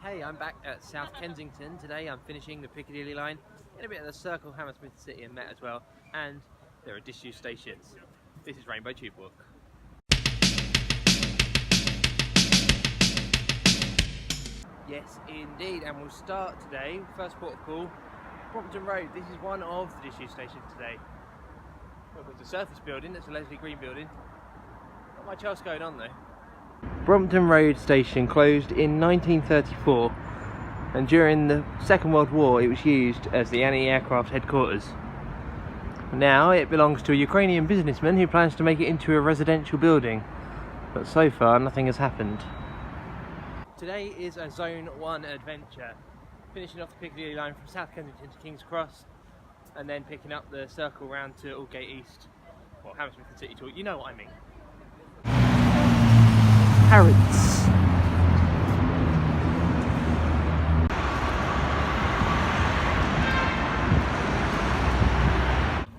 Hey, I'm back at South Kensington. Today I'm finishing the Piccadilly line, in a bit of the Circle, Hammersmith City and Met as well, and there are disused stations. This is Rainbow Tube Walk. Yes indeed, and we'll start today, first port of call, Brompton Road. This is one of the disused stations today. Well, there's a surface building, that's a Leslie Green building. Not much else going on though. Brompton Road station closed in 1934, and during the Second World War it was used as the anti-aircraft headquarters. Now it belongs to a Ukrainian businessman who plans to make it into a residential building, but so far nothing has happened. Today is a Zone 1 adventure, finishing off the Piccadilly line from South Kensington to King's Cross, and then picking up the Circle round to Aldgate East, or Hammersmith City Talk, you know what I mean. Parrots.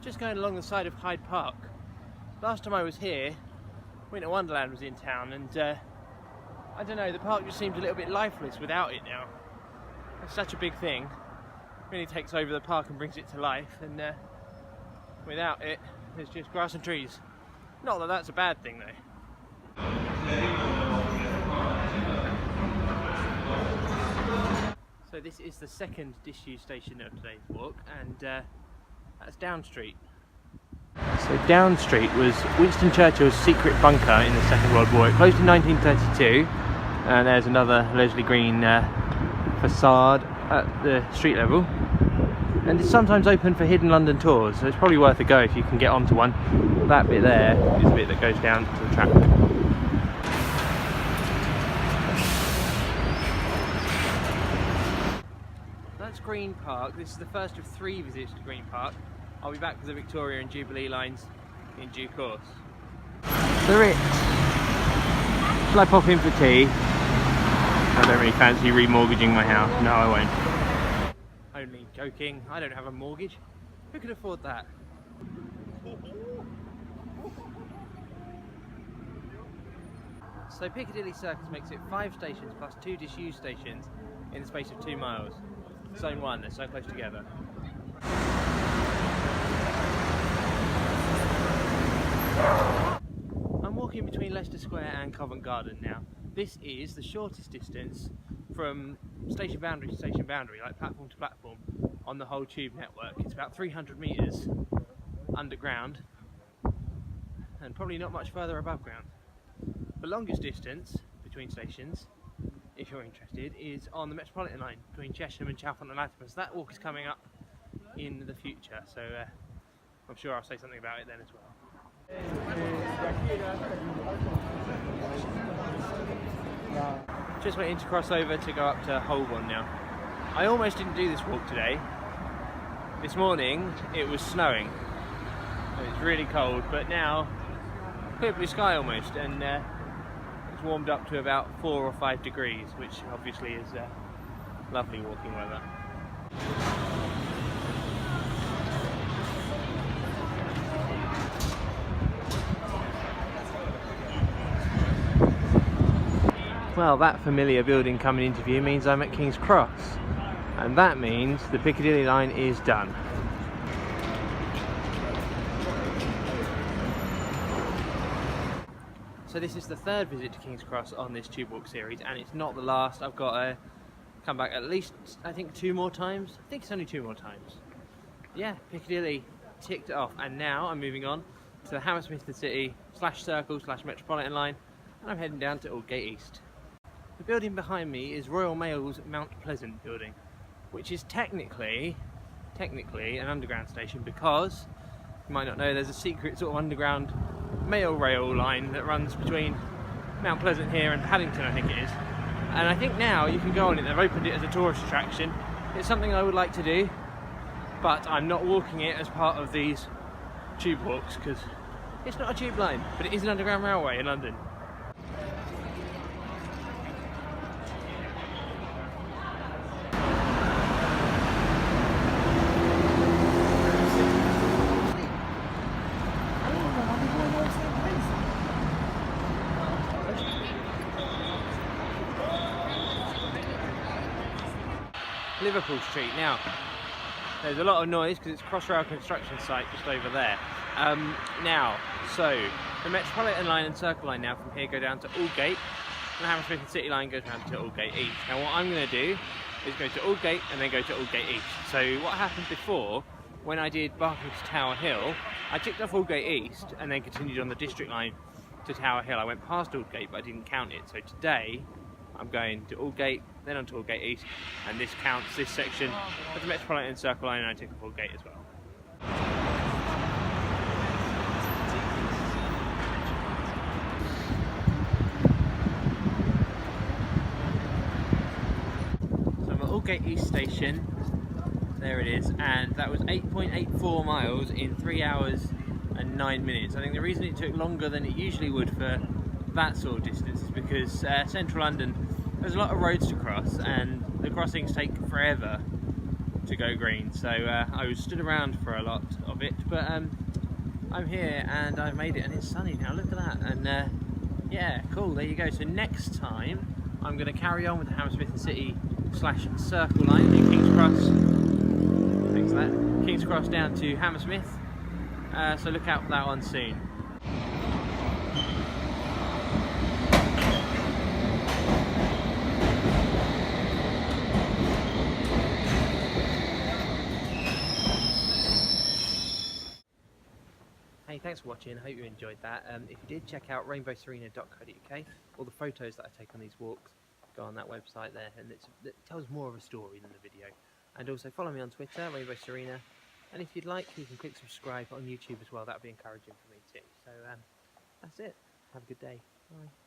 Just going along the side of Hyde Park. Last time I was here, Winter Wonderland was in town, and I don't know, the park just seems a little bit lifeless without it now. It's such a big thing, it really takes over the park and brings it to life, and without it, there's just grass and trees. Not that that's a bad thing though. So this is the second disused station of today's walk, and that's Down Street. So Down Street was Winston Churchill's secret bunker in the Second World War. It closed in 1932, and there's another Leslie Green facade at the street level. And it's sometimes open for hidden London tours, so it's probably worth a go if you can get onto one. That bit there is the bit that goes down to the track. That's Green Park. This is the first of 3 visits to Green Park. I'll be back for the Victoria and Jubilee lines in due course. The Ritz. Shall I pop in for tea? I don't really fancy remortgaging my house. No, I won't. Only joking. I don't have a mortgage. Who could afford that? So Piccadilly Circus makes it 5 stations plus 2 disused stations in the space of 2 miles. Zone 1, they're so close together. I'm walking between Leicester Square and Covent Garden now. This is the shortest distance from station boundary to station boundary, like platform to platform, on the whole tube network. It's about 300 metres underground and probably not much further above ground. The longest distance between stations, if you're interested, is on the Metropolitan line between Chesham and Chalfont and Latimer. So that walk is coming up in the future, so I'm sure I'll say something about it then as well. Just waiting to cross over to go up to Holborn now. I almost didn't do this walk today. This morning it was snowing. It was really cold, but now clear blue sky almost, and it's warmed up to about 4 or 5 degrees, which obviously is lovely walking weather. Well, that familiar building coming into view means I'm at King's Cross, and that means the Piccadilly line is done. So this is the 3rd visit to King's Cross on this tube walk series, and it's not the last. I've got to come back at least, I think, 2 more times. I think it's only 2 more times. Yeah, Piccadilly ticked it off, and now I'm moving on to the Hammersmith City /Circle /Metropolitan line, and I'm heading down to Aldgate East. The building behind me is Royal Mail's Mount Pleasant building, which is technically an underground station, because, you might not know, there's a secret sort of underground mail rail line that runs between Mount Pleasant here and Paddington, I think it is. And I think now you can go on it. They've opened it as a tourist attraction. It's something I would like to do, but I'm not walking it as part of these tube walks because it's not a tube line, but it is an underground railway in London. Liverpool Street. Now, there's a lot of noise because it's Crossrail construction site just over there. So the Metropolitan line and Circle line now from here go down to Aldgate, and the Hammersmith City line goes down to Aldgate East. Now what I'm going to do is go to Aldgate and then go to Aldgate East. So what happened before, when I did Barbican to Tower Hill, I ticked off Aldgate East and then continued on the district line to Tower Hill. I went past Aldgate but I didn't count it. So today I'm going to Aldgate, then on to Aldgate East, and this counts this section of the Metropolitan Circle line, and I tick off Aldgate as well. So I'm at Aldgate East station, there it is, and that was 8.84 miles in 3 hours and 9 minutes. I think the reason it took longer than it usually would for that sort of distance is because central London, there's a lot of roads to cross and the crossings take forever to go green, so I was stood around for a lot of it, but I'm here and I've made it and it's sunny now, look at that, and yeah, cool, there you go. So next time I'm going to carry on with the Hammersmith City / Circle line, do King's Cross, thanks for that, King's Cross down to Hammersmith, so look out for that one soon. Hey, thanks for watching, I hope you enjoyed that. If you did, check out rainbowserena.co.uk. All the photos that I take on these walks go on that website there, and it tells more of a story than the video. And also follow me on Twitter, Rainbow Serena, and if you'd like, you can click subscribe on YouTube as well, that would be encouraging for me too. So that's it, have a good day, bye.